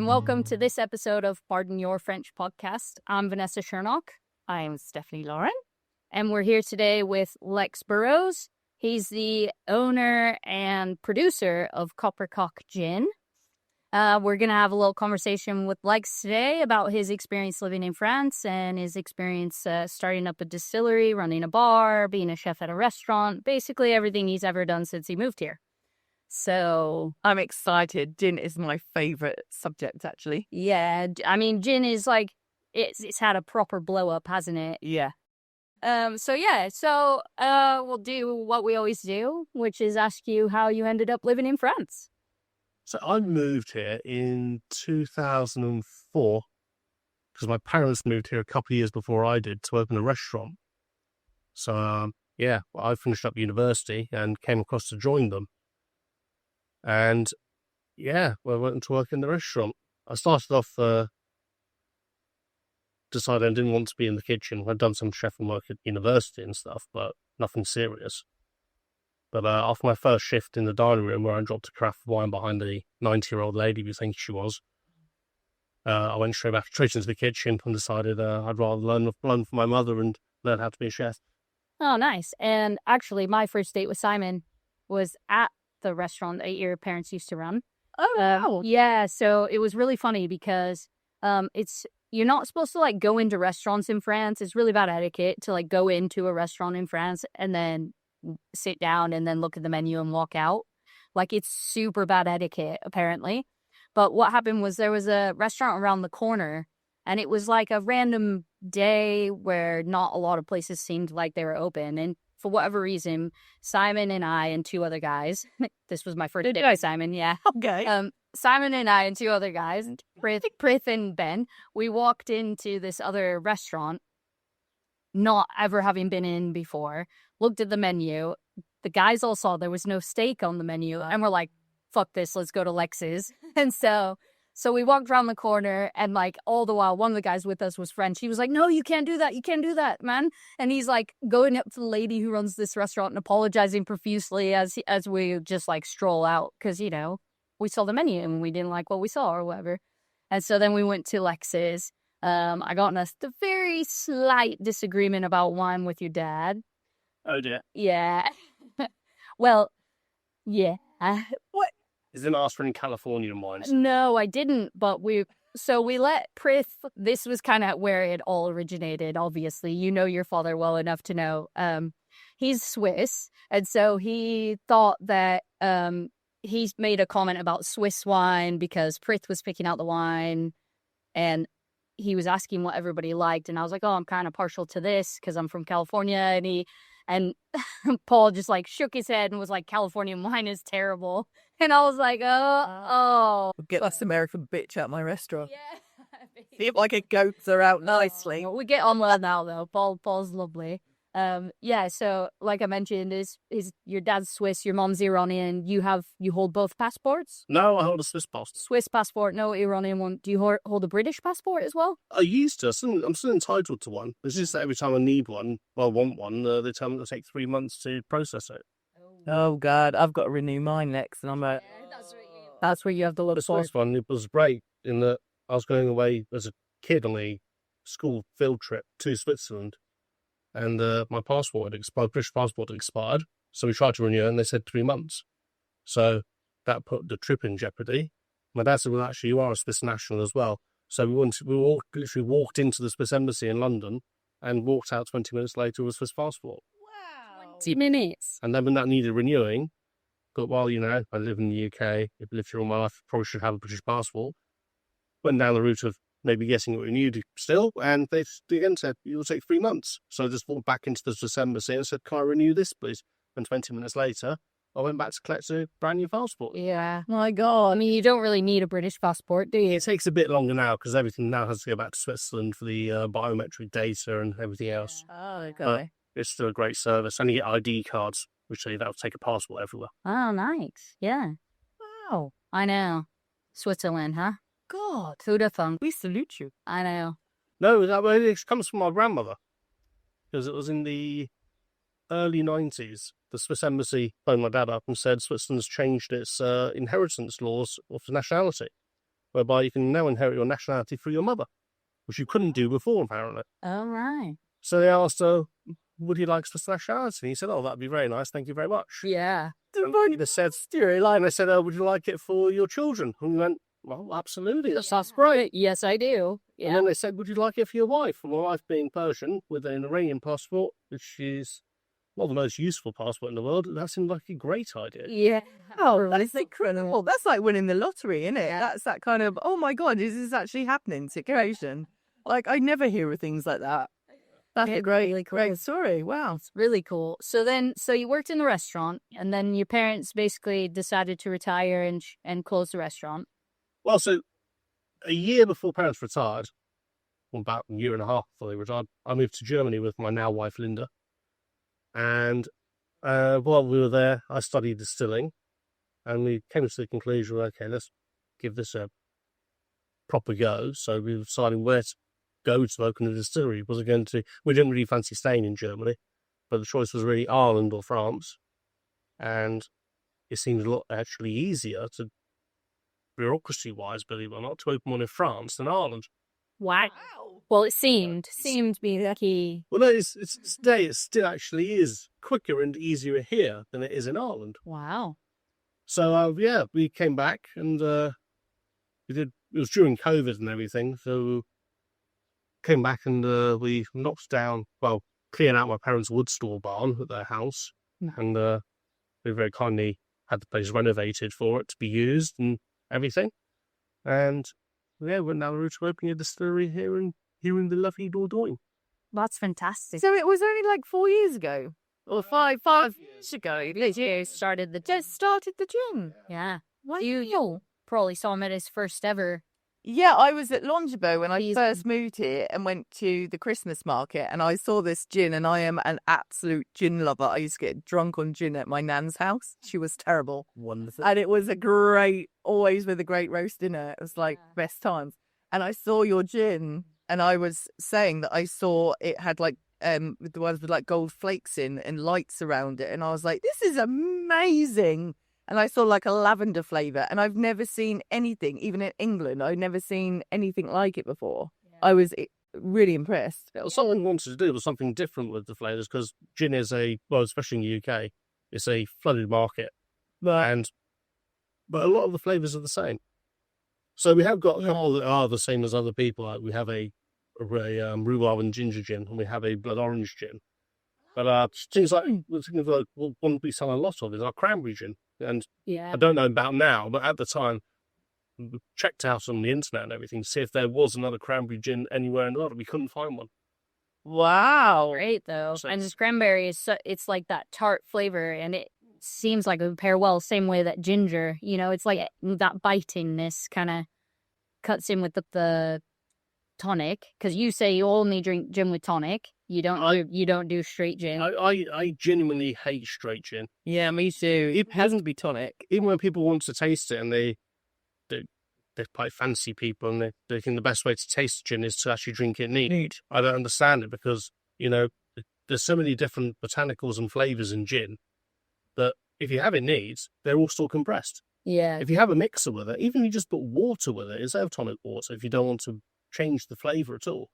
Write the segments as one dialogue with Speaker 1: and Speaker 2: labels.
Speaker 1: and welcome to this episode of Pardon Your French podcast. I'm Vanessa Shernock.
Speaker 2: I'm Stephanie Lauren.
Speaker 1: And we're here today with Lex Burrows. He's the owner and producer of O Coq Gin. We're going to have a little conversation with Lex today about his experience living in France and his experience starting up a distillery, running a bar, being a chef at a restaurant, basically everything he's ever done since he moved here. So
Speaker 2: I'm excited. Gin is my favourite subject, actually.
Speaker 1: Yeah, I mean, gin is like, it's had a proper blow up, hasn't it?
Speaker 2: Yeah.
Speaker 1: So we'll do what we always do, which is ask you how you ended up living in France.
Speaker 3: So I moved here in 2004 because my parents moved here a couple of years before I did to open a restaurant. So, I finished up university and came across to join them. And, I went to work in the restaurant. I started off, decided I didn't want to be in the kitchen. I'd done some chefing work at university and stuff, but nothing serious. But after my first shift in the dining room where I dropped a carafe of wine behind the 90-year-old lady we think she was, I went straight into the kitchen and decided I'd rather learn from my mother and learn how to be a chef.
Speaker 1: Oh, nice. And actually, my first date with Simon was at the restaurant that your parents used to run.
Speaker 2: Oh, wow.
Speaker 1: Yeah, so it was really funny because you're not supposed to like go into restaurants in France. It's really bad etiquette to like go into a restaurant in France and then sit down and then look at the menu and walk out. Like, it's super bad etiquette, apparently. But what happened was there was a restaurant around the corner, and it was like a random day where not a lot of places seemed like they were open. And for whatever reason, Simon and I and two other guys, this was my first date with Simon, yeah.
Speaker 2: Okay.
Speaker 1: Simon and I and two other guys, Prith and Ben, we walked into this other restaurant, not ever having been in before, looked at the menu. The guys all saw there was no steak on the menu, and we're like, fuck this, let's go to Lex's. And so we walked around the corner, and like all the while, one of the guys with us was French. He was like, no, you can't do that, man. And he's like going up to the lady who runs this restaurant and apologizing profusely as we just like stroll out, because, you know, we saw the menu and we didn't like what we saw or whatever. And so then we went to Lex's. I got in a very slight disagreement about wine with your dad.
Speaker 3: Oh, dear.
Speaker 1: Yeah. Well, yeah.
Speaker 3: What? You didn't ask for any Californian wines?
Speaker 1: No, I didn't, but we let Prith, this was kind of where it all originated, obviously. You know your father well enough to know. He's Swiss, and so he thought that he's made a comment about Swiss wine because Prith was picking out the wine, and he was asking what everybody liked, and I was like, oh, I'm kind of partial to this because I'm from California, and Paul just like shook his head and was like, Californian wine is terrible. And I was like, oh.
Speaker 2: Get this American bitch out my restaurant.
Speaker 1: Yeah.
Speaker 2: See if I can goats her out nicely.
Speaker 1: We get on well now, though. Paul's lovely. So like I mentioned, is your dad's Swiss, your mom's Iranian. You hold both passports?
Speaker 3: No, I hold a Swiss passport.
Speaker 1: Swiss passport, no Iranian one. Do you hold a British passport as well?
Speaker 3: I used to. I'm still entitled to one. It's just that every time I need one, well, I want one, they tell me it'll take 3 months to process it.
Speaker 2: Oh, God. I've got to renew mine next, and I'm like,
Speaker 1: that's where you have the little
Speaker 3: This last one, it was great in that I was going away as a kid on a school field trip to Switzerland. And my passport had expired, British passport had expired. So we tried to renew it and they said 3 months. So that put the trip in jeopardy. My dad said, well, actually, you are a Swiss national as well. So we literally walked into the Swiss embassy in London and walked out 20 minutes later with a Swiss passport.
Speaker 1: Wow. 20 minutes.
Speaker 3: And then when that needed renewing, but while, I live in the UK, I've lived here all my life, I probably should have a British passport. Went down the route of maybe getting it renewed still, and they again said, it'll take 3 months. So I just walked back into the Swiss embassy and said, can I renew this, please? And 20 minutes later, I went back to collect a brand new passport.
Speaker 1: Yeah. My God. I mean, you don't really need a British passport, do you?
Speaker 3: It takes a bit longer now because everything now has to go back to Switzerland for the biometric data and everything else.
Speaker 2: oh, okay.
Speaker 3: It's still a great service. And you get ID cards, which that'll take a passport everywhere.
Speaker 1: Oh, nice. Yeah.
Speaker 2: Wow.
Speaker 1: I know. Switzerland, huh?
Speaker 2: God.
Speaker 1: Who'd have thunk?
Speaker 2: We salute you.
Speaker 1: I know.
Speaker 3: No, it comes from my grandmother. Because it was in the early 90s. The Swiss embassy phoned my dad up and said Switzerland's changed its inheritance laws of nationality. whereby you can now inherit your nationality through your mother, which you couldn't do before, apparently.
Speaker 1: All right.
Speaker 3: So they asked her, would you like Swiss nationality? And he said, oh, that'd be very nice. Thank you very much.
Speaker 1: Yeah.
Speaker 3: And they said, and they said, oh, would you like it for your children? And we went, well, absolutely. That sounds great.
Speaker 1: Yes, I do. Yeah.
Speaker 3: And then they said, would you like it for your wife? And my wife being Persian with an Iranian passport, which is not the most useful passport in the world, that seemed like a great idea.
Speaker 1: Yeah.
Speaker 2: Oh, that's incredible. That's like winning the lottery, isn't it?
Speaker 1: Yeah.
Speaker 2: That's that kind of, oh my God, is this actually happening situation? Like, I never hear of things like that. That's a great story. Wow.
Speaker 1: It's really cool. So you worked in the restaurant, and then your parents basically decided to retire and close the restaurant.
Speaker 3: Well, so a year before parents retired, well, about a year and a half before they retired, I moved to Germany with my now wife, Linda. And while we were there, I studied distilling, and we came to the conclusion, okay, let's give this a proper go. So we were deciding where to go to open a distillery. We didn't really fancy staying in Germany, but the choice was really Ireland or France. And it seemed a lot actually easier to, bureaucracy-wise, believe it or not, to open one in France than Ireland.
Speaker 1: Wow. Well, it seemed to be lucky.
Speaker 3: Well, no, today it still actually is quicker and easier here than it is in Ireland.
Speaker 1: Wow.
Speaker 3: So, we came back and it was during COVID and everything, so came back and we knocked down, cleared out my parents' wood store barn at their house, and they very kindly had the place renovated for it to be used and everything. And we're now route to opening a distillery here in the lovely Dordogne.
Speaker 1: That's fantastic.
Speaker 2: So it was only like 4 years ago, or five years ago.
Speaker 1: You started the
Speaker 2: gin.
Speaker 1: Yeah.
Speaker 2: What?
Speaker 1: You probably saw him at his first ever.
Speaker 2: Yeah, I was at Longebow when I first moved here and went to the Christmas market, and I saw this gin, and I am an absolute gin lover. I used to get drunk on gin at my nan's house. She was terrible.
Speaker 3: Wonderful.
Speaker 2: And it was always with a great roast dinner. It was like best times. And I saw your gin, and I was saying that I saw it had like the ones with like gold flakes in and lights around it, and I was like, this is amazing. And I saw like a lavender flavour, and I've never seen anything, even in England, I've never seen anything like it before. Yeah. I was really impressed.
Speaker 3: Yeah, something we wanted to do was something different with the flavours, because gin is especially in the UK, it's a flooded market. But a lot of the flavours are the same. So we have got that are the same as other people. Like we have a rhubarb and ginger gin, and we have a blood orange gin. But things like one we sell a lot of is our cranberry gin. And I don't know about now, but at the time, we checked out on the internet and everything to see if there was another cranberry gin anywhere in the world. We couldn't find one.
Speaker 2: Wow.
Speaker 1: Great, though. And this cranberry it's like that tart flavor, and it seems like it would pair well, same way that ginger, it's like that bitingness kind of cuts in with the tonic, because you say you only drink gin with tonic. You don't do straight gin.
Speaker 3: I genuinely hate straight gin.
Speaker 2: Yeah, me too. It has to be tonic.
Speaker 3: Even when people want to taste it, and they're quite fancy people, and they think the best way to taste gin is to actually drink it neat. I don't understand it, because there's so many different botanicals and flavors in gin that if you have it neat, they're all still compressed.
Speaker 1: Yeah.
Speaker 3: If you have a mixer with it, even if you just put water with it instead of tonic water, if you don't want to change the flavor at all,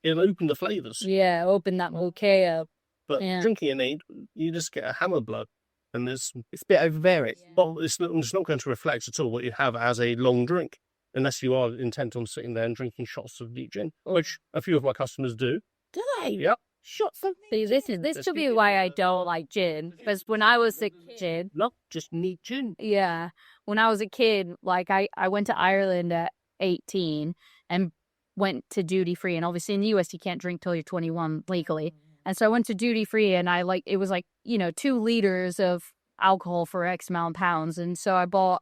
Speaker 3: it'll open the flavors.
Speaker 1: Yeah, open that bouquet up.
Speaker 3: But drinking it neat, you just get a hammer blood, and it's
Speaker 2: a bit overbearing.
Speaker 3: Yeah. Well, it's not going to reflect at all what you have as a long drink, unless you are intent on sitting there and drinking shots of neat gin, which a few of my customers do.
Speaker 2: Do they?
Speaker 3: Yep.
Speaker 2: Shots of
Speaker 1: neat gin. This should be why I don't like gin, because when I was a kid,
Speaker 3: not just neat gin.
Speaker 1: Yeah, when I was a kid, like I went to Ireland at 18 and went to duty free, and obviously in the US you can't drink till you're 21 legally. And so I went to duty free, and it was like 2 liters of alcohol for X amount of pounds, and so I bought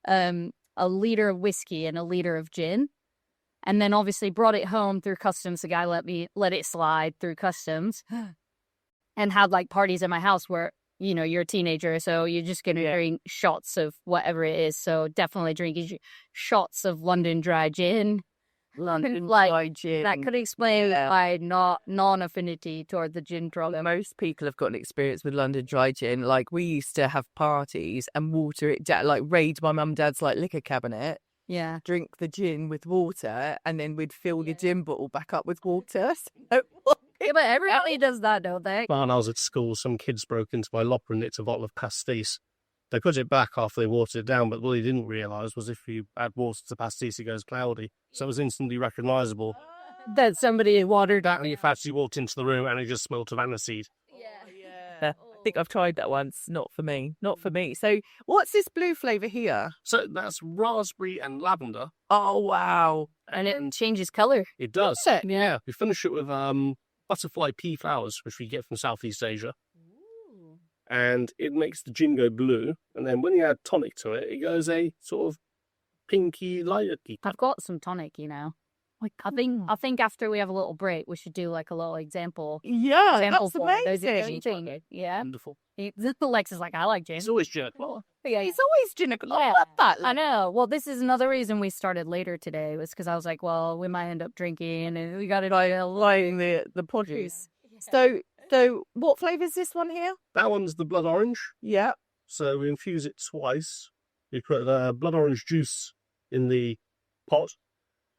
Speaker 1: a liter of whiskey and a liter of gin, and then obviously brought it home through customs. The guy let it slide through customs, and had like parties at my house where you're a teenager, so you're just gonna drink shots of whatever it is. So definitely drinking shots of London Dry gin.
Speaker 2: London Dry gin.
Speaker 1: That could explain my non-affinity toward the gin drug.
Speaker 2: Most people have got an experience with London Dry gin. Like, we used to have parties and water it down, like raid my mum and dad's like liquor cabinet
Speaker 1: Yeah.
Speaker 2: drink the gin with water, and then we'd fill your gin bottle back up with water. So,
Speaker 1: Yeah, but everybody does that, don't they?
Speaker 3: When I was at school, some kids broke into my locker and nicked a bottle of pastis. They put it back after they watered it down, but what they didn't realise was if you add water to pastis, it goes cloudy. So it was instantly recognisable.
Speaker 1: That somebody watered.
Speaker 3: That and you actually walked into the room and it just smelled of aniseed.
Speaker 2: yeah, I think I've tried that once. Not for me. Not for me. So what's this blue flavour here?
Speaker 3: So that's raspberry and lavender.
Speaker 2: Oh, wow.
Speaker 1: And it changes color.
Speaker 3: It does.
Speaker 1: Does it?
Speaker 3: Yeah. We finish it with butterfly pea flowers, which we get from Southeast Asia. And it makes the gin go blue. And then when you add tonic to it, it goes a sort of pinky, lighter.
Speaker 1: I've got some tonic, you know. Like I think after we have a little break, we should do like a little example.
Speaker 2: Yeah,
Speaker 1: Example
Speaker 2: that's
Speaker 1: for those
Speaker 2: amazing.
Speaker 1: Yeah.
Speaker 3: Wonderful.
Speaker 1: Lex is like, I like gin.
Speaker 3: It's always gin.
Speaker 1: Yeah,
Speaker 2: He's always gin. I
Speaker 1: Yeah.
Speaker 2: love that.
Speaker 1: I know. Well, this is another reason we started later today was because I was like, well, we might end up drinking and we got to
Speaker 2: Buying the produce. So what flavour is this one here?
Speaker 3: That one's the blood orange.
Speaker 2: Yeah.
Speaker 3: So we infuse it twice. We put blood orange juice in the pot.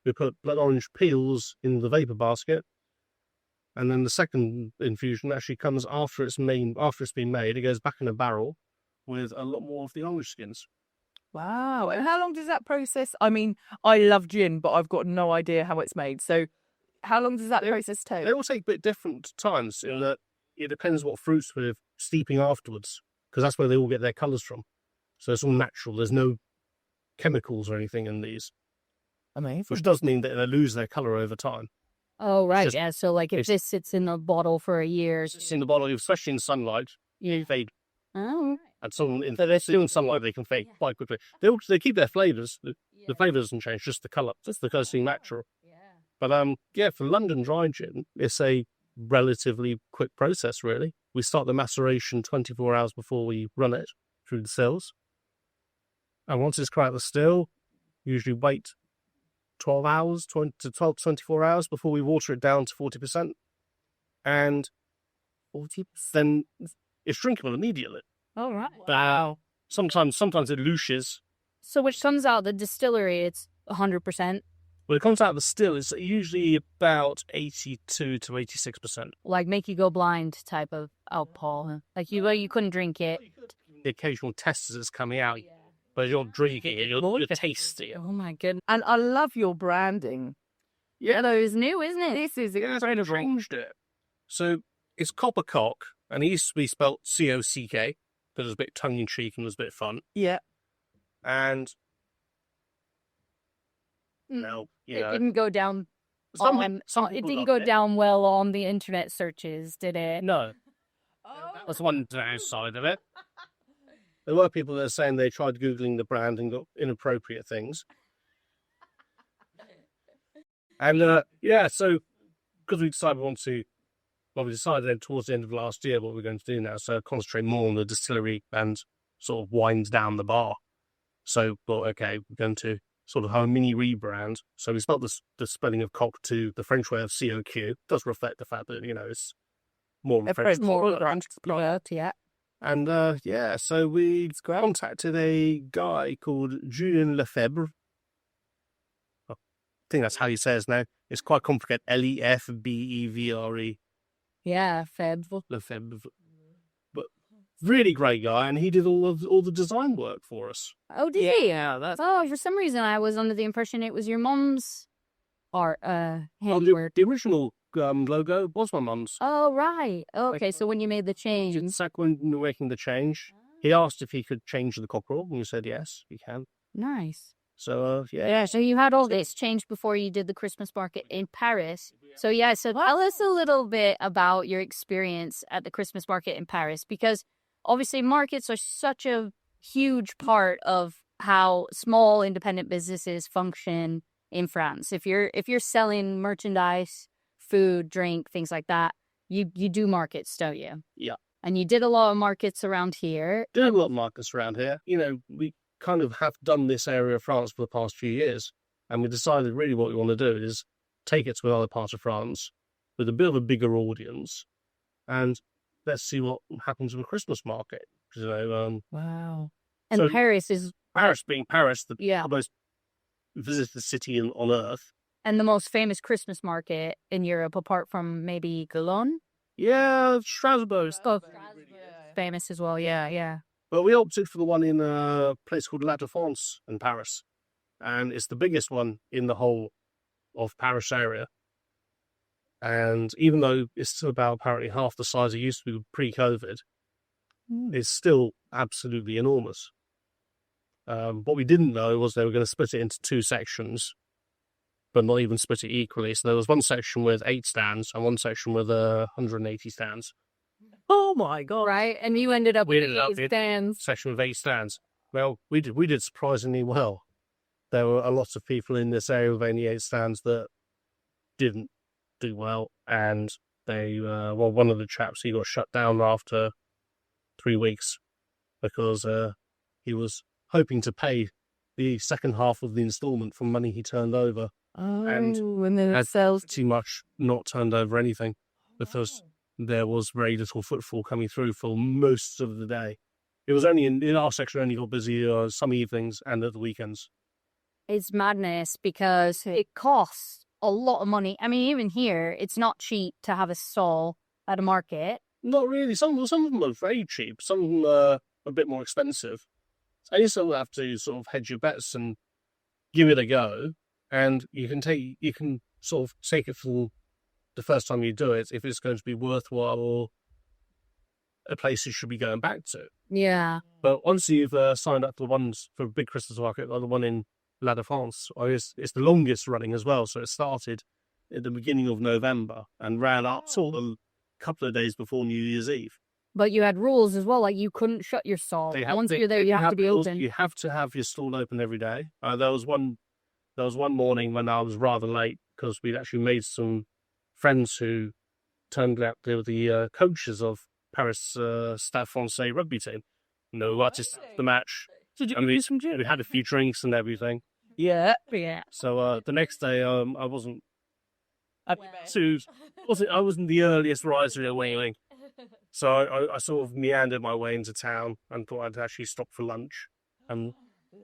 Speaker 3: We put blood orange peels in the vapor basket. And then the second infusion actually comes after it's been made. It goes back in a barrel with a lot more of the orange skins.
Speaker 2: Wow. And how long does that process? I mean, I love gin, but I've got no idea how it's made. So how long does that process take?
Speaker 3: They all take a bit different times in that it depends what fruits we're steeping afterwards, because that's where they all get their colours from. So it's all natural. There's no chemicals or anything in these.
Speaker 2: Amazing.
Speaker 3: Which does mean that they lose their colour over time.
Speaker 1: Oh, right.
Speaker 3: Just-
Speaker 1: Yeah. So, like, if this sits in a bottle for a year.
Speaker 3: It's in the bottle, especially in sunlight, you fade.
Speaker 1: Oh.
Speaker 3: And some, if they're still in sunlight, they can fade quite quickly. They keep their flavours. The flavour doesn't change, just the colour. Just the colour seem natural. But yeah, for London dry gin, it's a relatively quick process, really. We start the maceration 24 hours before we run it through the stills. And once it's come out the still, usually wait 12 hours, 12 to 24 hours before we water it down to 40%. And 40%, then it's drinkable immediately.
Speaker 1: All right.
Speaker 2: Wow.
Speaker 3: Sometimes it looshes.
Speaker 1: So, which comes out the distillery, it's 100%.
Speaker 3: When it comes out of the still, it's usually about 82 to 86%.
Speaker 1: Like, make you go blind type of alcohol. Like, you couldn't drink it.
Speaker 3: The occasional test as it's coming out, but you're drinking it, you're tasting it.
Speaker 1: Oh, my goodness.
Speaker 2: And I love your branding.
Speaker 1: Yeah, that is new, isn't it?
Speaker 2: This is
Speaker 3: Yeah,
Speaker 2: incredible.
Speaker 3: it's changed it. So it's O Coq, and it used to be spelt COCK, because it was a bit tongue-in-cheek and was a bit fun.
Speaker 2: Yeah.
Speaker 3: And no, you
Speaker 1: It
Speaker 3: know,
Speaker 1: didn't go down.
Speaker 3: some
Speaker 1: It
Speaker 3: people
Speaker 1: didn't
Speaker 3: loved
Speaker 1: go
Speaker 3: it.
Speaker 1: down well on the internet searches, did it?
Speaker 3: No, that was one downside of it. There were people that are saying they tried Googling the brand and got inappropriate things. And yeah, so because we decided we decided then towards the end of last year what we're going to do now, so concentrate more on the distillery and sort of wind down the bar. So, well, okay, we're going to sort of have a mini rebrand. So we spelled the spelling of cock to the French way of COQ. It does reflect the fact that, you know, it's more French.
Speaker 1: Yeah.
Speaker 3: And yeah, so we contacted a guy called Julien Lefebvre. I think that's how he says now. It's quite complicated. Lefbevre.
Speaker 1: Yeah, Feb.
Speaker 3: Lefebvre. But really great guy, and he did all the design work for us.
Speaker 1: Oh, did he?
Speaker 2: Yeah, that's
Speaker 1: Oh, for some reason I was under the impression it was your mom's art, handwork.
Speaker 3: The original logo was my mum's.
Speaker 1: Oh, right. Okay, so when you made the change.
Speaker 3: It's like when we were making the change, he asked if he could change the cockerel, and we said yes, he can.
Speaker 1: Nice.
Speaker 3: So yeah.
Speaker 1: Yeah, so you had all this changed before you did the Christmas market in Paris. So yeah, so tell us a little bit about your experience at the Christmas market in Paris, because obviously markets are such a huge part of how small independent businesses function in France. If you're selling merchandise, food, drink, things like that, you do markets, don't you?
Speaker 3: Yeah.
Speaker 1: And you did a lot of markets around here.
Speaker 3: Doing a lot of markets around here. You know, we kind of have done this area of France for the past few years, and we decided really what we want to do is take it to another part of France with a bit of a bigger audience, and let's see what happens with a Christmas market. You know,
Speaker 2: wow.
Speaker 1: And
Speaker 3: So-
Speaker 1: Paris is
Speaker 3: Paris being Paris, the
Speaker 1: Yeah.
Speaker 3: most visited the city on Earth.
Speaker 1: And the most famous Christmas market in Europe, apart from maybe Cologne?
Speaker 3: Yeah, Strasbourg.
Speaker 1: Famous as well, yeah.
Speaker 3: But we opted for the one in a place called La Défense in Paris. And it's the biggest one in the whole of Paris area. And even though it's still about apparently half the size it used to be pre-COVID, it's still absolutely enormous. What we didn't know was they were going to split it into 2 sections, but not even split it equally. So there was one section with 8 stands and one section with 180 stands.
Speaker 2: Oh my God.
Speaker 1: Right? And you ended up
Speaker 3: We
Speaker 1: with
Speaker 3: ended up
Speaker 1: 8 stands.
Speaker 3: Section with 8 stands. Well, we did surprisingly well. There were a lot of people in this area with only 8 stands that didn't do well, and they one of the chaps, he got shut down after 3 weeks because he was hoping to pay the second half of the instalment from money he turned over.
Speaker 2: And then it
Speaker 3: had
Speaker 2: sells.
Speaker 3: pretty much not turned over anything because there was very little footfall coming through for most of the day. It was only in our section only got busy some evenings and at the weekends.
Speaker 1: It's madness because it costs a lot of money. I mean, even here, it's not cheap to have a stall at a market.
Speaker 3: Not really. Some of them are very cheap. Some of them are a bit more expensive. So you still have to sort of hedge your bets and give it a go. And you can sort of take it for the first time you do it if it's going to be worthwhile or a place you should be going back to.
Speaker 1: Yeah.
Speaker 3: But once you've signed up for the ones for a big Christmas market, like the one in La Défense, it's the longest running as well. So it started at the beginning of November and ran up till a couple of days before New Year's Eve.
Speaker 1: But you had rules as well, like you couldn't shut your stall. Once you're there, you have to be open.
Speaker 3: You have to have your stall open every day. There was one morning when I was rather late because we'd actually made some friends who turned out they were the coaches of Paris Stade Francais rugby team. No, I just the match.
Speaker 2: Did you
Speaker 3: do
Speaker 2: some gin?
Speaker 3: We had a few drinks and everything.
Speaker 2: Yeah.
Speaker 3: So the next day, I wasn't I wasn't the earliest riser in Wheeling. So I sort of meandered my way into town and thought I'd actually stop for lunch. And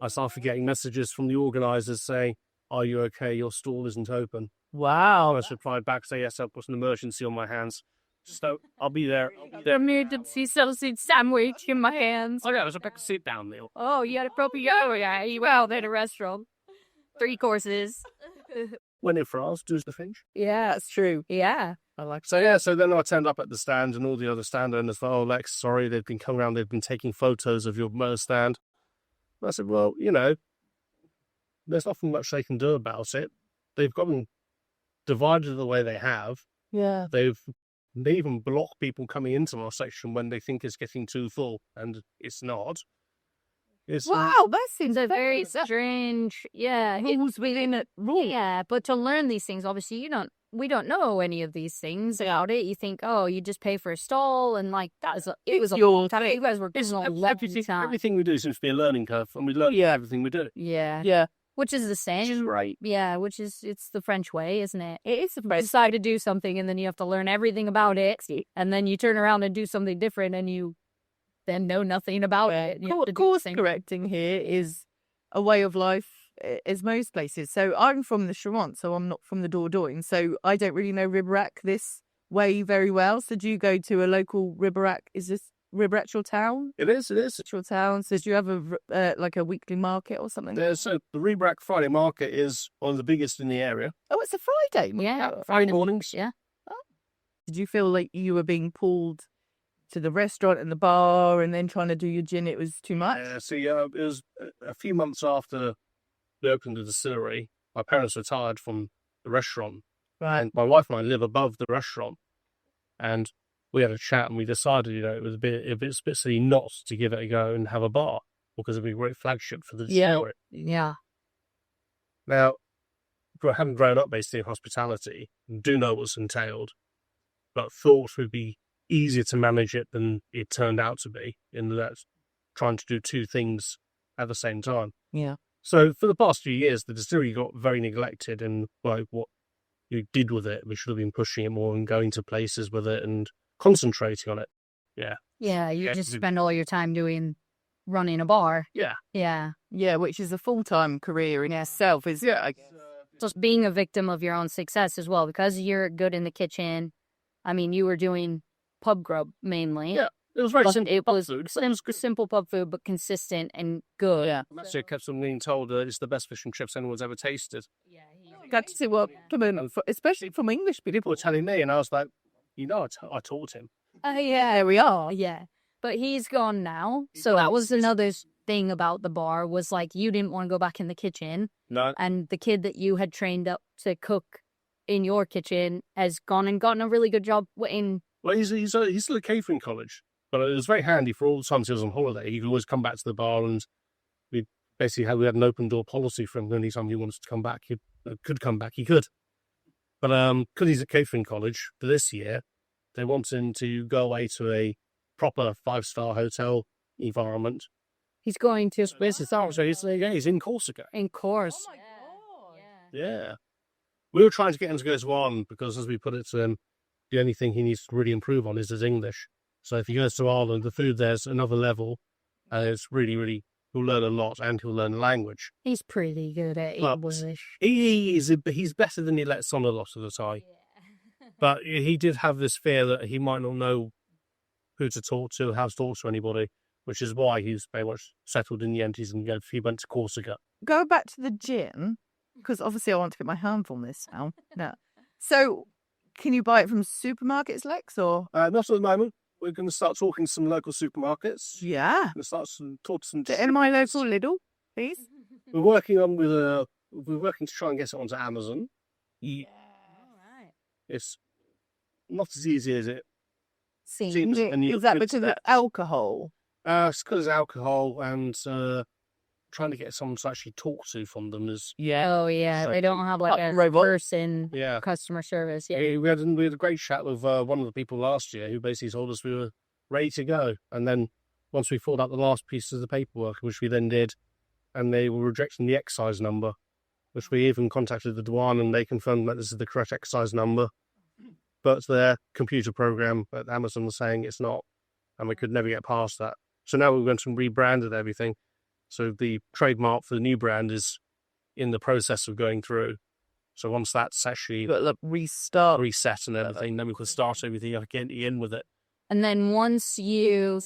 Speaker 3: I started getting messages from the organisers saying, "Are you okay? Your stall isn't open."
Speaker 2: Wow.
Speaker 3: I replied back, say, "Yes, I've got an emergency on my hands. So I'll be there."
Speaker 1: The emergency sausage sandwich in my hands.
Speaker 3: Oh, yeah, I was about to sit down, Neil.
Speaker 1: Oh, you had a proper yeah, you well at a restaurant. 3 courses.
Speaker 3: When in France, does the Finch.
Speaker 2: Yeah, that's true.
Speaker 1: Yeah.
Speaker 2: I like
Speaker 3: So then I turned up at the stand and all the other stand owners thought, "Oh, Lex, sorry, they've been coming around, they've been taking photos of your stand." And I said, "Well, there's nothing much they can do about it. They've got them divided the way they have.
Speaker 2: Yeah.
Speaker 3: They even block people coming into our section when they think it's getting too full, and it's not.
Speaker 2: Wow, that seems
Speaker 1: It's a very strange,
Speaker 2: rules within it. Rule.
Speaker 1: Yeah, but to learn these things, obviously, we don't know any of these things about it. You think, oh, you just pay for a stall, and like it was a long time. You guys were doing a long time.
Speaker 3: Everything we do seems to be a learning curve, and we learn everything we do.
Speaker 1: Yeah.
Speaker 2: Yeah.
Speaker 1: Which is the same.
Speaker 3: Which is right.
Speaker 1: Yeah, it's the French way, isn't it?
Speaker 2: It is the
Speaker 1: You
Speaker 2: French.
Speaker 1: decide to do something, and then you have to learn everything about it, and then you turn around and do something different, and you then know nothing about it. You have to do the
Speaker 2: Course
Speaker 1: same.
Speaker 2: correcting here is a way of life, as most places. So I'm from the Charente, so I'm not from the Dordogne. So I don't really know Ribérac this way very well. So do you go to a local Ribérac? Is this Ribérac your town?
Speaker 3: It is.
Speaker 2: It's your town. So do you have a weekly market or something?
Speaker 3: So the Ribérac Friday Market is one of the biggest in the area.
Speaker 2: Oh, it's a Friday.
Speaker 1: Yeah.
Speaker 3: Friday mornings.
Speaker 1: Yeah.
Speaker 2: Did you feel like you were being pulled to the restaurant and the bar and then trying to do your gin? It was too much?
Speaker 3: It was a few months after they opened the distillery. My parents retired from the restaurant.
Speaker 2: Right.
Speaker 3: And my wife and I live above the restaurant. And we had a chat and we decided, it was a bit silly not to give it a go and have a bar because it'd be a great flagship for the distillery.
Speaker 1: Yeah.
Speaker 3: Now, having grown up basically in hospitality, do know what's entailed, but thought would be easier to manage it than it turned out to be, in that trying to do 2 things at the same time.
Speaker 2: Yeah.
Speaker 3: So for the past few years, the distillery got very neglected, and like what you did with it, we should have been pushing it more and going to places with it and concentrating on it. Yeah.
Speaker 1: Yeah, you just spend all your time doing running a bar.
Speaker 3: Yeah.
Speaker 1: Yeah.
Speaker 2: Yeah, which is a full-time career in itself. Is
Speaker 1: Just being a victim of your own success as well, because you're good in the kitchen. I mean, you were doing pub grub mainly.
Speaker 3: Yeah. It was very
Speaker 1: But
Speaker 3: simple.
Speaker 1: it was
Speaker 3: food.
Speaker 1: simple pub food, but consistent and good.
Speaker 2: Yeah.
Speaker 3: So I kept on being told that it's the best fish and chips anyone's ever tasted.
Speaker 2: got to see what, especially from English people.
Speaker 3: People were telling me, and I was like, I taught him.
Speaker 1: Yeah.
Speaker 2: There we are.
Speaker 1: Yeah. But he's gone now. So that was another thing about the bar, was like, you didn't want to go back in the kitchen.
Speaker 3: No.
Speaker 1: And the kid that you had trained up to cook in your kitchen has gone and gotten a really good job in.
Speaker 3: Well, he's still at catering college, but it was very handy for all the times he was on holiday. He could always come back to the bar, and we had an open door policy for him. Any time he wanted to come back, he could come back. He could. But because he's at catering college for this year, they want him to go away to a proper 5-star hotel environment.
Speaker 1: He's going to.
Speaker 3: So he's in Corsica.
Speaker 1: In course.
Speaker 2: Oh my God.
Speaker 3: Yeah. We were trying to get him to go to Ireland because, as we put it to him, the only thing he needs to really improve on is his English. So if he goes to Ireland, the food there's another level, and it's really, really, he'll learn a lot, and he'll learn the language.
Speaker 1: He's pretty good at
Speaker 3: But
Speaker 1: English.
Speaker 3: He's better than he lets on a lot of the time. But he did have this fear that he might not know who to talk to, how to talk to anybody, which is why he's very much settled in the end. He went to Corsica.
Speaker 2: Go back to the gin, because obviously I want to get my hands on this now. No. So, can you buy it from supermarkets, Lex, or?
Speaker 3: Not at the moment. We're going to start talking to some local supermarkets.
Speaker 2: Yeah.
Speaker 3: We're going to talk to some.
Speaker 2: In my local Lidl, please.
Speaker 3: We're working to try and get it onto Amazon.
Speaker 2: Yeah.
Speaker 3: It's not as easy as it
Speaker 1: Seems.
Speaker 3: seems.
Speaker 2: Is that because of alcohol?
Speaker 3: It's because of alcohol, and trying to get someone to actually talk to from them is.
Speaker 2: Yeah.
Speaker 1: Oh, yeah.
Speaker 3: So-
Speaker 1: They don't have like a
Speaker 2: Robot.
Speaker 1: person
Speaker 3: Yeah.
Speaker 1: customer service. Yeah.
Speaker 3: We had a great chat with one of the people last year who basically told us we were ready to go. And then once we filled out the last piece of the paperwork, which we then did, and they were rejecting the excise number, which we even contacted the Douane, and they confirmed that this is the correct excise number. But their computer program at Amazon was saying it's not, and we could never get past that. So now we're going to rebranded everything. So the trademark for the new brand is in the process of going through. So once that's actually
Speaker 2: Got to restart.
Speaker 3: reset and everything, then we can start everything again in with it.
Speaker 1: And then once you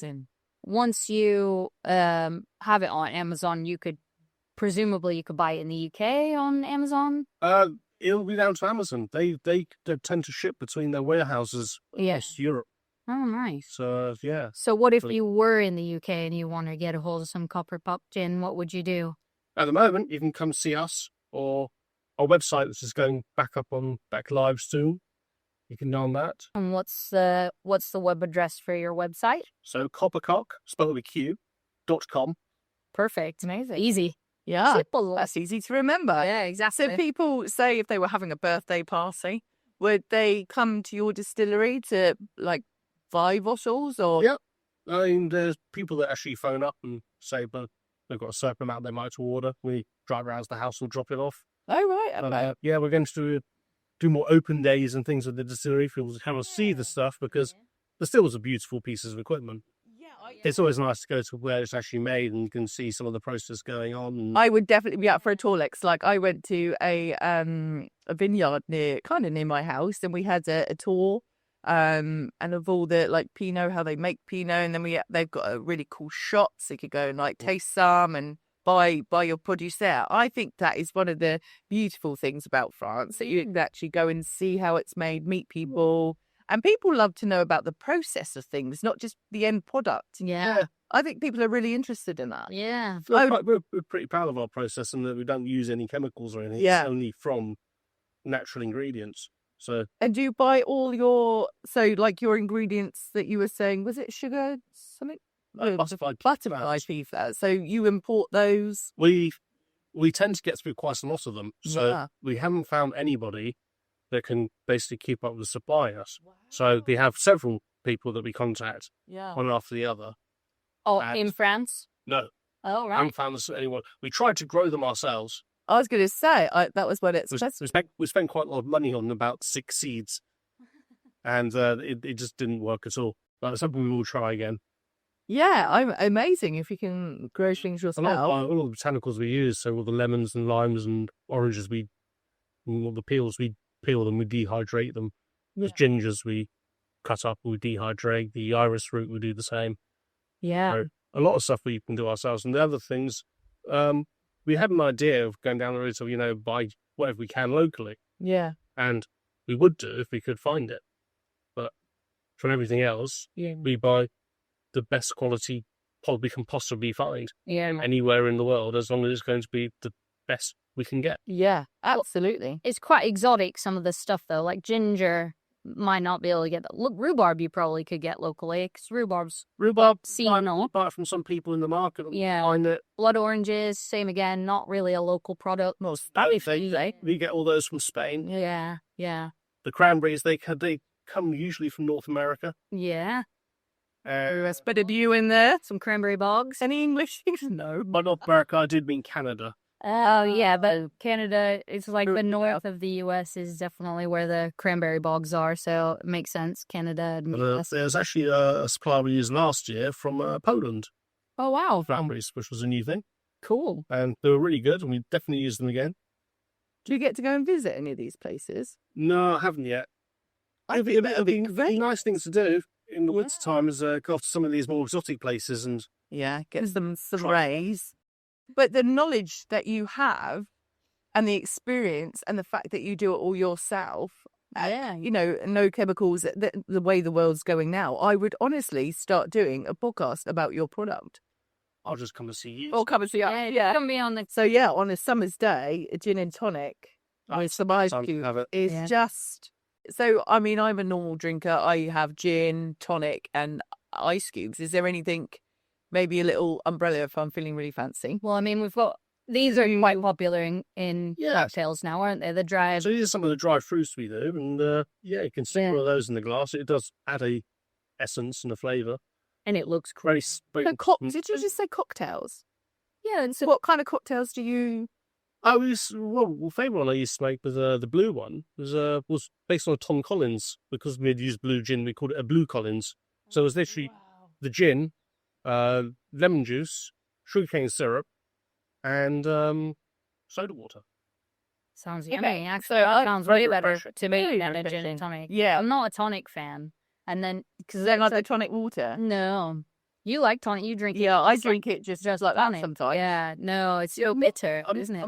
Speaker 1: have it on Amazon, you could buy it in the UK on Amazon.
Speaker 3: It'll be down to Amazon. They tend to ship between their warehouses across Europe.
Speaker 1: Oh, nice.
Speaker 3: So yeah.
Speaker 1: So what if you were in the UK and you want to get a hold of some copper pop gin? What would you do?
Speaker 3: At the moment, you can come see us or our website, which is going back live soon. You can go on that.
Speaker 1: And what's the web address for your website?
Speaker 3: So coppercock, spelled with Q.com.
Speaker 1: Perfect. Amazing. Easy.
Speaker 2: Yeah.
Speaker 1: Simple.
Speaker 2: That's easy to remember.
Speaker 1: Yeah, exactly.
Speaker 2: So people say if they were having a birthday party, would they come to your distillery to like buy bottles or?
Speaker 3: Yep. I mean, there's people that actually phone up and say, but they've got a certain amount they might order. We drive around to the house and drop it off.
Speaker 2: Oh, right. Okay.
Speaker 3: Yeah, we're going to do more open days and things with the distillery for people to come and see the stuff, because the stills are beautiful pieces of equipment. It's always nice to go to where it's actually made and you can see some of the process going on. And
Speaker 2: I would definitely be up for a tour, Lex. Like I went to a vineyard near my house, and we had a tour, and of all the like Pinot, how they make Pinot, and then they've got a really cool shop, so you could go and like taste some and buy your produce there. I think that is one of the beautiful things about France, that you can actually go and see how it's made, meet people. And people love to know about the process of things, not just the end product.
Speaker 1: Yeah.
Speaker 2: I think people are really interested in that.
Speaker 1: Yeah.
Speaker 3: we're pretty proud of our process and that we don't use any chemicals or anything.
Speaker 2: Yeah.
Speaker 3: It's only from natural ingredients. So,
Speaker 2: And do you buy all your ingredients that you were saying, was it sugar, something?
Speaker 3: butterflied
Speaker 2: PFAS. So you import those?
Speaker 3: we tend to get through quite a lot of them. So
Speaker 2: Yeah.
Speaker 3: we haven't found anybody that can basically keep up with supplying us. So we have several people that we contact,
Speaker 2: Yeah.
Speaker 3: one after the other.
Speaker 1: Oh,
Speaker 3: And-
Speaker 1: in France?
Speaker 3: No,
Speaker 1: Oh,
Speaker 3: I
Speaker 1: right.
Speaker 3: haven't found anyone. We tried to grow them ourselves.
Speaker 2: I was going to say, that was what it's
Speaker 3: We spent quite a lot of money on about 6 seeds, and it just didn't work at all. But it's something we will try again.
Speaker 2: Yeah, I'm amazing if you can grow things
Speaker 3: A lot
Speaker 2: yourself.
Speaker 3: all of the botanicals we use, so all the lemons and limes and oranges, all the peels, we peel them, we dehydrate them. The gingers we cut up, we dehydrate. The iris root, we do the same.
Speaker 1: Yeah.
Speaker 3: So a lot of stuff we can do ourselves. And the other things, we had an idea of going down the route of, buy whatever we can locally.
Speaker 2: Yeah.
Speaker 3: And we would do if we could find it. But for everything else, we buy the best quality we can possibly find anywhere in the world, as long as it's going to be the best we can get.
Speaker 2: Yeah, absolutely.
Speaker 1: It's quite exotic, some of the stuff, though. Like ginger might not be able to get that. Look, rhubarb you probably could get locally, because rhubarb seasonal.
Speaker 3: Buy it from some people in the market.
Speaker 1: Yeah.
Speaker 3: Find it.
Speaker 1: Blood oranges, same again, not really a local product.
Speaker 2: Well,
Speaker 3: We get all those from Spain.
Speaker 1: Yeah, yeah.
Speaker 3: The cranberries, they come usually from North America.
Speaker 1: Yeah.
Speaker 2: There's a bit of you in there.
Speaker 1: Some cranberry bogs.
Speaker 2: Any English? No.
Speaker 3: By North America, I did mean Canada.
Speaker 1: Oh, yeah, but Canada, it's like the north of the U.S. is definitely where the cranberry bogs are, so it makes sense, Canada and US.
Speaker 3: There's actually a supplier we used last year from Poland.
Speaker 1: Oh, wow.
Speaker 3: Cranberries, which was a new thing.
Speaker 1: Cool.
Speaker 3: And they were really good, and we definitely use them again.
Speaker 2: Do you get to go and visit any of these places?
Speaker 3: No, I haven't yet. It'd be a nice thing to do in the winter time is go off to some of these more exotic places and
Speaker 2: get some rays. But the knowledge that you have and the experience and the fact that you do it all yourself, no chemicals, the way the world's going now, I would honestly start doing a podcast about your product.
Speaker 3: I'll just come and see you.
Speaker 2: Or come and see us. Yeah.
Speaker 1: Come be on the...
Speaker 2: So, on a summer's day, a gin and tonic with some ice cube is just... So, I mean, I'm a normal drinker. I have gin, tonic, and ice cubes. Is there anything, maybe a little umbrella if I'm feeling really fancy?
Speaker 1: Well, I mean, we've got... These are quite popular in cocktails now, aren't they? The dry...
Speaker 3: So these are some of the dry fruits we do. And, you can stick one of those in the glass. It does add a essence and a flavour.
Speaker 1: And it looks great.
Speaker 2: Did you just say cocktails?
Speaker 1: Yeah. And so
Speaker 2: what kind of cocktails do you...
Speaker 3: The favourite one I used to make was the blue one. Was based on a Tom Collins, because we had used blue gin. We called it a Blue Collins. So it was literally the gin, lemon juice, sugarcane syrup, and soda water.
Speaker 1: Sounds yummy. Actually, that sounds way better to me than a gin and tonic.
Speaker 2: Yeah,
Speaker 1: I'm not a tonic fan, and then
Speaker 2: because they're not tonic water.
Speaker 1: No. You like tonic, you drink it.
Speaker 2: Yeah, I drink it just like that sometimes.
Speaker 1: Yeah, no, it's so bitter, isn't it?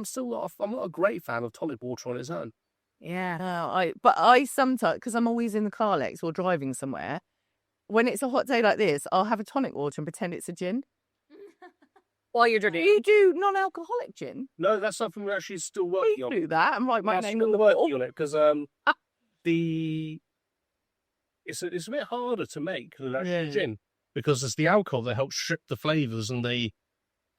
Speaker 3: I'm not a great fan of tonic water on its own.
Speaker 1: Yeah.
Speaker 2: No, I sometimes, because I'm always in the car legs or driving somewhere, when it's a hot day like this, I'll have a tonic water and pretend it's a gin.
Speaker 1: While you're drinking.
Speaker 2: You do non-alcoholic gin?
Speaker 3: No, that's something we're actually still working on.
Speaker 2: Do that and write my name on the
Speaker 3: working on it, because it's a bit harder to make than actually gin. Because it's the alcohol that helps strip the flavours and the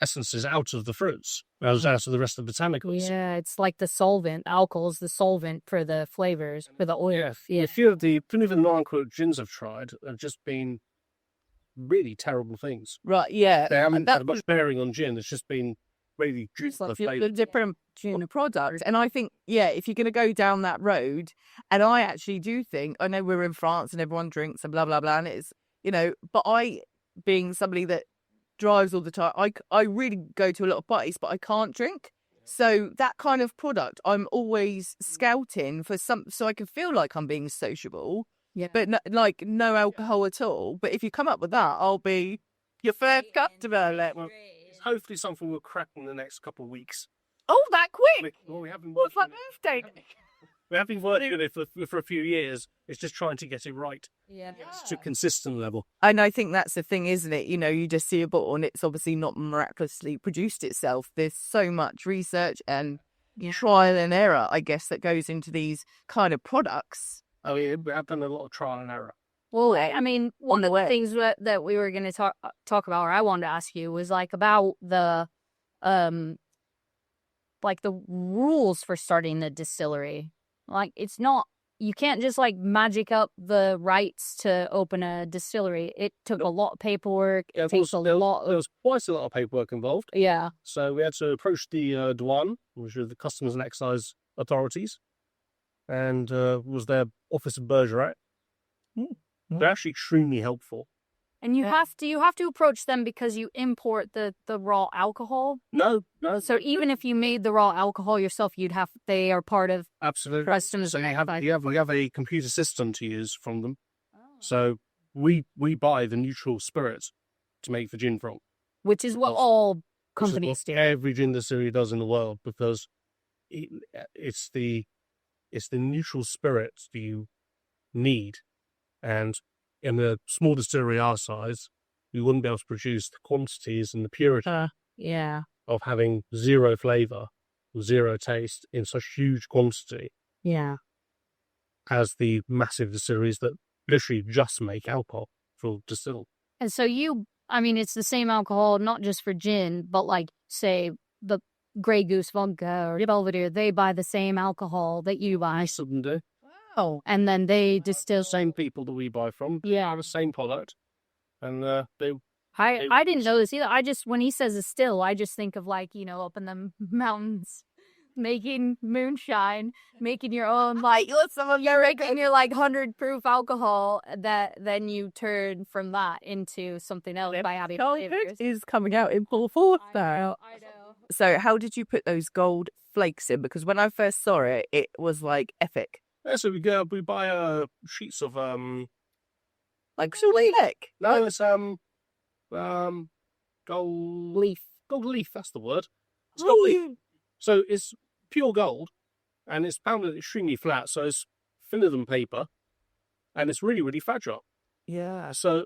Speaker 3: essences out of the fruits, as out of the rest of the botanicals.
Speaker 1: Yeah, it's like the solvent. Alcohol is the solvent for the flavours, for the oil.
Speaker 3: Yeah. A few of the non-alcoholic gins I've tried have just been really terrible things.
Speaker 2: Right, yeah.
Speaker 3: They haven't had much bearing on gin. It's just been really
Speaker 2: the different gin products. And I think, if you're going to go down that road, and I actually do think, I know we're in France and everyone drinks and blah, blah, blah, and it's, but I, being somebody that drives all the time, I really go to a lot of parties, but I can't drink. So that kind of product, I'm always scouting for so I can feel like I'm being sociable, but no alcohol at all. But if you come up with that, I'll be your first customer.
Speaker 3: It's hopefully something we'll crack in the next couple of weeks.
Speaker 2: Oh, that quick!
Speaker 3: We haven't
Speaker 2: What's my birthday?
Speaker 3: We have been working on it for a few years. It's just trying to get it right. Yeah. It's to a consistent level.
Speaker 2: And I think that's the thing, isn't it? You just see a bottle and it's obviously not miraculously produced itself. There's so much research and trial and error, I guess, that goes into these kind of products.
Speaker 3: Oh, yeah, we have done a lot of trial and error.
Speaker 1: Well, I mean, one of the things that we were going to talk about, or I wanted to ask you, was about the the rules for starting the distillery. It's not, you can't just magic up the rights to open a distillery. It took a lot of paperwork.
Speaker 3: Yeah, there was quite a lot of paperwork involved.
Speaker 1: Yeah.
Speaker 3: So we had to approach the douane, which are the Customs and Excise authorities, and was their office of Bergerac. They're actually extremely helpful.
Speaker 1: And you have to approach them because you import the raw alcohol.
Speaker 3: No.
Speaker 1: So even if you made the raw alcohol yourself, they are part of
Speaker 3: Absolutely.
Speaker 1: customs.
Speaker 3: So we have a computer system to use from them. So we buy the neutral spirits to make the gin from.
Speaker 1: Which is what all companies do.
Speaker 3: Every gin distillery does in the world, because it's the neutral spirits that you need. And in a small distillery our size, we wouldn't be able to produce the quantities and the purity of having zero flavour, zero taste in such huge quantity as the massive distilleries that literally just make alcohol for distill.
Speaker 1: And so it's the same alcohol, not just for gin, but like, say, the Grey Goose vodka or Belvedere, they buy the same alcohol that you buy.
Speaker 3: Some of them do.
Speaker 1: Wow. And then they distill.
Speaker 3: Same people that we buy from.
Speaker 1: Yeah.
Speaker 3: The same product. And
Speaker 1: I didn't know this either. when he says distill, I just think of like, up in the mountains, making moonshine, making your own, like, you're making your like 100 proof alcohol that then you turn from that into something else by adding flavors.
Speaker 2: Is coming out in full force now.
Speaker 1: I know.
Speaker 2: So how did you put those gold flakes in? Because when I first saw it, it was like epic.
Speaker 3: Yeah, so we buy sheets of
Speaker 2: Like flake.
Speaker 3: No, it's gold
Speaker 1: Leaf.
Speaker 3: Gold leaf, that's the word. It's gold leaf. So it's pure gold, and it's pounded extremely flat, so it's thinner than paper, and it's really, really fragile.
Speaker 2: Yeah.
Speaker 3: So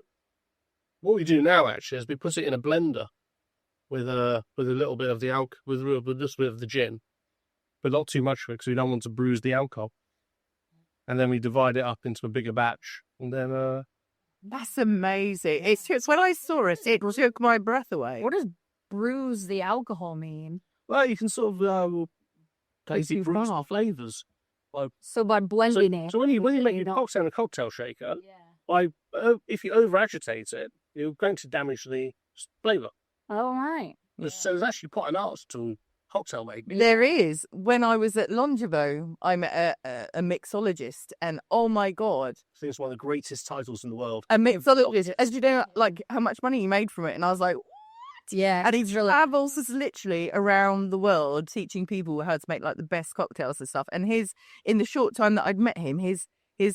Speaker 3: what we do now actually is we put it in a blender with a little bit of the with just a bit of the gin, but not too much of it because we don't want to bruise the alcohol. And then we divide it up into a bigger batch, and then
Speaker 2: That's amazing. It's when I saw it, it took my breath away.
Speaker 1: What does bruise the alcohol mean?
Speaker 3: well, you can sort of tasty bruise the flavours.
Speaker 1: So by blending it.
Speaker 3: So when you make your cocktail in a cocktail shaker, if you over agitate it, you're going to damage the flavour.
Speaker 1: Oh, right.
Speaker 3: So there's actually quite an art to cocktail making.
Speaker 2: There is. When I was at Longevo, I met a mixologist, and oh my God.
Speaker 3: I think it's one of the greatest titles in the world.
Speaker 2: A mixologist. As you know, like how much money he made from it. And I was like, what?
Speaker 1: Yeah.
Speaker 2: And he travels literally around the world teaching people how to make like the best cocktails and stuff. And in the short time that I'd met him, his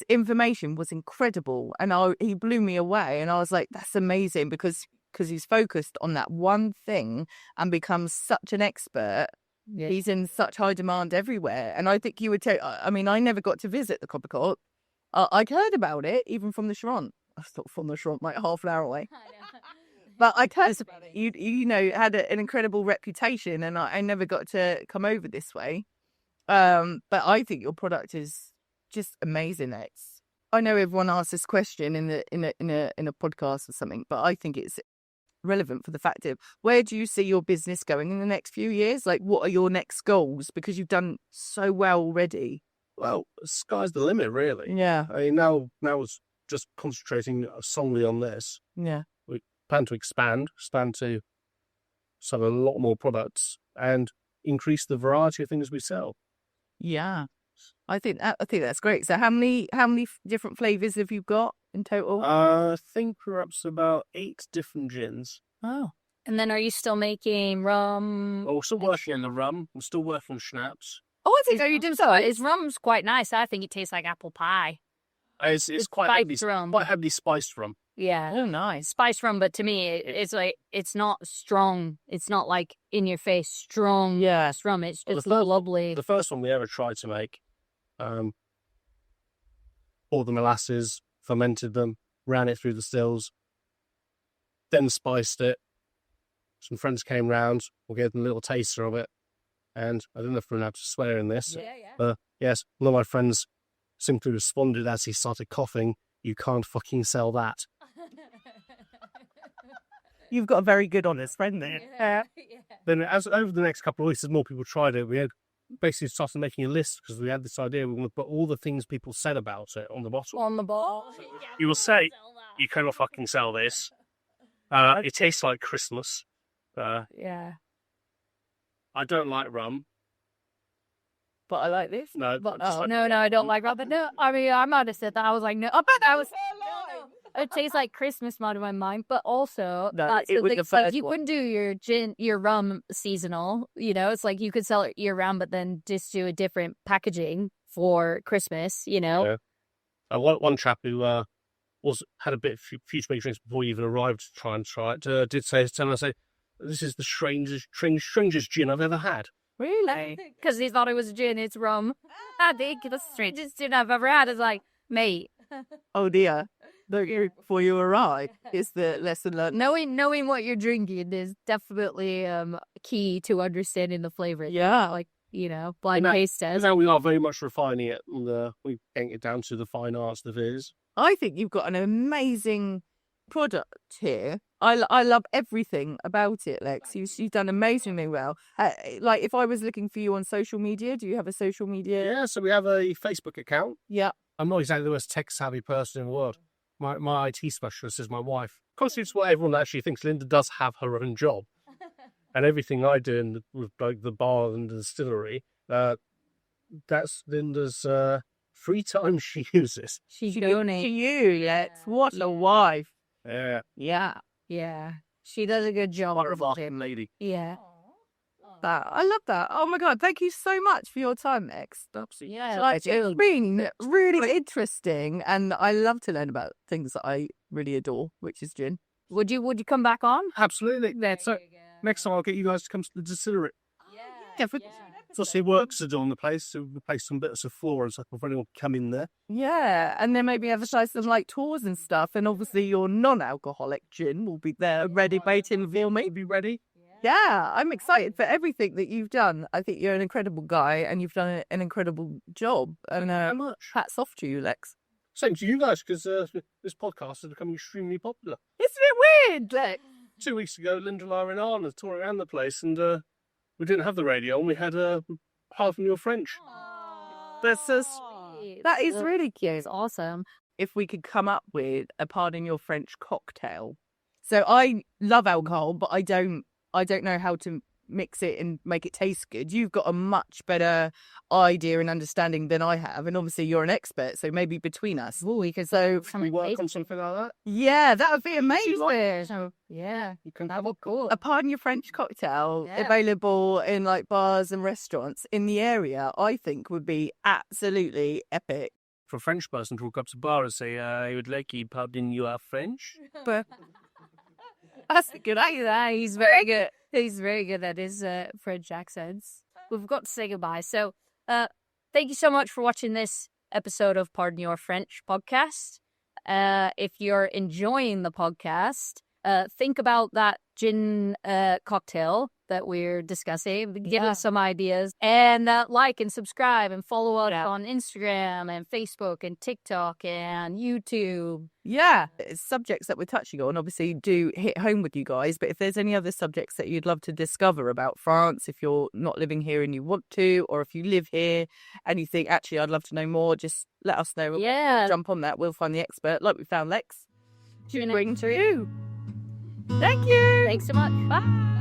Speaker 2: information was incredible. And he blew me away. And I was like, that's amazing because he's focused on that one thing and becomes such an expert. Yeah. He's in such high demand everywhere. And I think you would take, I mean, I never got to visit the Copper Cock. I'd heard about it, even from the Charente. I thought from the Charente, like half an hour away. But I heard about it. You had an incredible reputation, and I never got to come over this way. But I think your product is just amazing. I know everyone asks this question in a podcast or something, but I think it's relevant for the fact of where do you see your business going in the next few years? Like, what are your next goals? Because you've done so well already.
Speaker 3: Well, sky's the limit, really.
Speaker 2: Yeah.
Speaker 3: I mean, now it's just concentrating solely on this.
Speaker 2: Yeah.
Speaker 3: We plan to expand to sell a lot more products and increase the variety of things we sell.
Speaker 2: Yeah. I think that's great. So how many different flavors have you got in total?
Speaker 3: I think we're up to about 8 different gins.
Speaker 2: Oh.
Speaker 1: And then are you still making rum?
Speaker 3: Oh, we're still working on the rum. I'm still working on schnapps.
Speaker 2: Oh, I think you did so.
Speaker 1: His rum's quite nice. I think it tastes like apple pie.
Speaker 3: It's quite heavily spiced rum.
Speaker 1: Yeah.
Speaker 2: Oh, nice.
Speaker 1: Spiced rum, but to me, it's like, it's not strong. It's not like in your face strong rum. It's just lovely.
Speaker 3: The first one we ever tried to make, poured the molasses, fermented them, ran it through the stills, then spiced it. Some friends came round, we gave them a little taster of it, and I don't know if we're allowed to swear in this.
Speaker 1: Yeah.
Speaker 3: Yes, one of my friends simply responded as he started coughing, "You can't fucking sell that."
Speaker 2: You've got a very good honest friend there.
Speaker 1: Yeah.
Speaker 3: Then as over the next couple of weeks, as more people tried it, we had basically started making a list because we had this idea. We want to put all the things people said about it on the bottle.
Speaker 1: On the bottle.
Speaker 3: You will say, "You cannot fucking sell this. It tastes like Christmas.
Speaker 1: Yeah.
Speaker 3: I don't like rum.
Speaker 2: But I like this.
Speaker 3: No,
Speaker 1: No, I don't like rum. But no, I mean, I might have said that. I was like, no. I bet I was. It tastes like Christmas mud in my mind, but also
Speaker 2: No,
Speaker 1: that's
Speaker 2: it
Speaker 1: the
Speaker 2: was
Speaker 1: thing.
Speaker 2: the
Speaker 1: It's like
Speaker 2: first
Speaker 1: you
Speaker 2: one.
Speaker 1: couldn't do your rum seasonal. You know, it's like you could sell it year round, but then just do a different packaging for Christmas. You know,
Speaker 3: Yeah. One chap who had a bit of few too many drinks before he even arrived to try it, did say, this is the strangest gin I've ever had.
Speaker 2: Really?
Speaker 1: because he thought it was gin. It's rum. I think the strangest gin I've ever had is like, mate,
Speaker 2: Oh dear. Don't you before you arrive is the lesson learned.
Speaker 1: knowing what you're drinking is definitely key to understanding the flavor.
Speaker 2: Yeah.
Speaker 1: Like, you know, blind taste test.
Speaker 3: Now we are very much refining it, and we're getting it down to the fine arts that it is.
Speaker 2: I think you've got an amazing product here. I love everything about it, Lex. You've done amazingly well. Like, if I was looking for you on social media, do you have a social media?
Speaker 3: Yeah, so we have a Facebook account.
Speaker 2: Yeah.
Speaker 3: I'm not exactly the most tech-savvy person in the world. My IT specialist is my wife. Constitutes what everyone actually thinks. Linda does have her own job. And everything I do with like the bar and the distillery, that's Linda's free time she uses.
Speaker 1: She
Speaker 2: To
Speaker 1: donates.
Speaker 2: you, Lex. What a wife.
Speaker 3: Yeah.
Speaker 2: Yeah.
Speaker 1: Yeah, she does a good job.
Speaker 3: What a fucking lady.
Speaker 1: Yeah.
Speaker 2: I love that. Oh my God. Thank you so much for your time, Lex.
Speaker 3: Absolutely.
Speaker 1: Yeah.
Speaker 2: Like, it's been really interesting, and I love to learn about things that I really adore, which is gin.
Speaker 1: Would you come back on?
Speaker 3: Absolutely. So next time I'll get you guys to come to the distillery.
Speaker 2: Yeah,
Speaker 3: So see works to do on the place, so replace some bits of floor and stuff before anyone can come in there.
Speaker 2: yeah, and then maybe advertise some like tours and stuff, and obviously your non-alcoholic gin will be there ready, waiting for me.
Speaker 3: Be ready.
Speaker 2: Yeah, I'm excited for everything that you've done. I think you're an incredible guy, and you've done an incredible job. And
Speaker 3: Very much.
Speaker 2: hats off to you, Lex.
Speaker 3: Same to you guys, because this podcast has become extremely popular.
Speaker 2: Isn't it weird, Lex?
Speaker 3: 2 weeks ago, Linda and I were in Arna touring around the place, and we didn't have the radio, and we had half of your French.
Speaker 2: That's so that is really cute.
Speaker 1: It's awesome.
Speaker 2: If we could come up with a pardon your French cocktail. So I love alcohol, but I don't know how to mix it and make it taste good. You've got a much better idea and understanding than I have, and obviously you're an expert, so maybe between us.
Speaker 1: Ooh, we could
Speaker 3: We work on something like that.
Speaker 2: Yeah, that would be amazing.
Speaker 1: So yeah, that would cool.
Speaker 2: A pardon your French cocktail
Speaker 1: Yeah.
Speaker 2: available in like bars and restaurants in the area, I think would be absolutely epic.
Speaker 3: For a French person to walk up to the bar and say, I would like you pardon you are French.
Speaker 2: But
Speaker 1: That's a good idea. He's very good. He's very good at his French accents. We've got to say goodbye. So, thank you so much for watching this episode of Pardon Your French podcast. If you're enjoying the podcast, think about that gin cocktail that we're discussing. Give us some ideas, and like and subscribe and follow us on Instagram and Facebook and TikTok and YouTube.
Speaker 2: yeah, it's subjects that we're touching on obviously do hit home with you guys, but if there's any other subjects that you'd love to discover about France, if you're not living here and you want to, or if you live here and you think, actually, I'd love to know more, just let us know.
Speaker 1: Yeah.
Speaker 2: Jump on that. We'll find the expert, like we found Lex.
Speaker 1: Tune in.
Speaker 2: Bring to you. Thank you.
Speaker 1: Thanks so much. Bye.